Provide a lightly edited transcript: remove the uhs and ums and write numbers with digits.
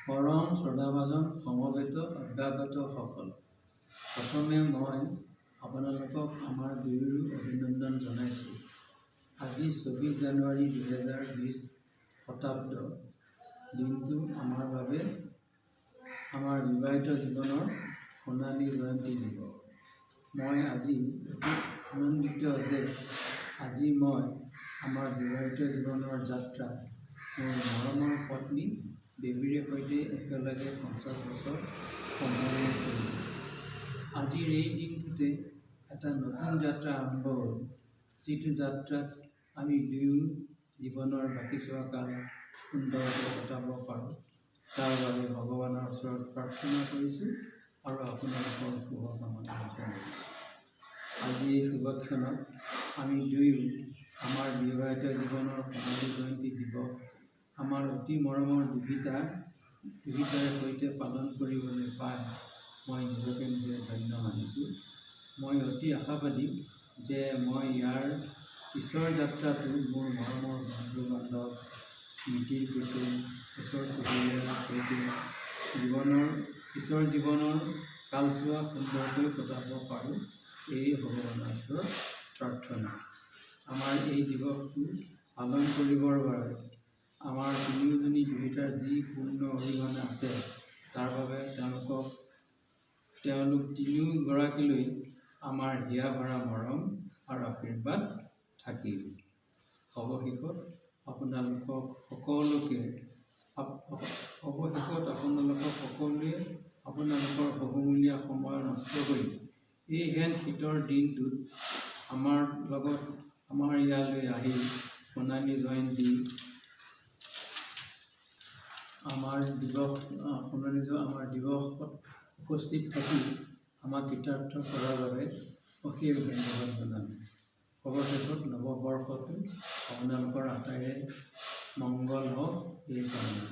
পৰম শ্ৰদ্ধাভাজন সমবেত অভ্যাগতসকল, প্ৰথমে মই আপোনালোকক আমাৰ দুয়োৰো অভিনন্দন জনাইছোঁ। আজি 24 জানুৱাৰী 2020 শতাব্দ দিনটো আমাৰ বাবে আমাৰ বিবাহিত জীৱনৰ সোণালী জয়ন্তী দিৱস। মই আজি অতি আনন্দিত যে আজি মই আমাৰ বিবাহিত জীৱনৰ যাত্ৰা মোৰ মৰমৰ পত্নী বেবীৰে সৈতে একেলগে 50 বছৰ সম্পূৰ্ণ কৰিলোঁ। আজিৰ এই দিনটোতে এটা নতুন যাত্ৰা আৰম্ভ হ'ল, যিটো যাত্ৰাত আমি দুয়ো জীৱনৰ বাকীছোৱা কাল সুন্দৰকৈ কটাব পাৰোঁ। তাৰ বাবে ভগৱানৰ ওচৰত প্ৰাৰ্থনা কৰিছোঁ আৰু আপোনালোকৰ শুভকামনা বিচাৰিছোঁ। আজি এই শুভক্ষণত আমি দুয়ো আমাৰ বিবাহিত জীৱনৰ সোণালী জয়ন্তী দিৱস আমাৰ অতি মৰমৰ দুহিতাৰে সৈতে পালন কৰিবলৈ পাই মই নিজকে নিজে ধন্য মানিছোঁ। মই অতি আশাবাদী যে মই ইয়াৰ পিছৰ যাত্ৰাটো মোৰ মৰমৰ বন্ধু বান্ধৱ, মিতিৰ কুটুম, ওচৰ চুবুৰীয়াৰ সৈতে জীৱনৰ কালছোৱা সুন্দৰকৈ কটাব পাৰোঁ, এই ভগৱানৰ ওচৰত প্ৰাৰ্থনা। আমাৰ এই দিৱসটো পালন কৰিবৰ বাবে আমাৰ তিনিওজনী দুহিতাৰ যি পূৰ্ণ অৰিহণা আছে, তাৰ বাবে তেওঁলোক তিনিওগৰাকীলৈ আমাৰ হিয়া ভৰা মৰম আৰু আশীৰ্বাদ থাকিল। অৱশেষত আপোনালোক সকলোৱে আপোনালোকৰ বহুমূলীয়া সময় নষ্ট কৰি এই হেন শীতৰ দিনটোত আমাৰ লগত আমাৰ ইয়ালৈ আহি সোণালী জয়ন্তী আমাৰ দিৱসত উপস্থিত থাকি আমাক কৃতাৰ্থ কৰাৰ বাবে অশেষ ধন্যবাদ জনালোঁ। অৱশেষত নৱবৰ্ষটো আপোনালোকৰ আটাইৰে মংগল হওক এই কামনা।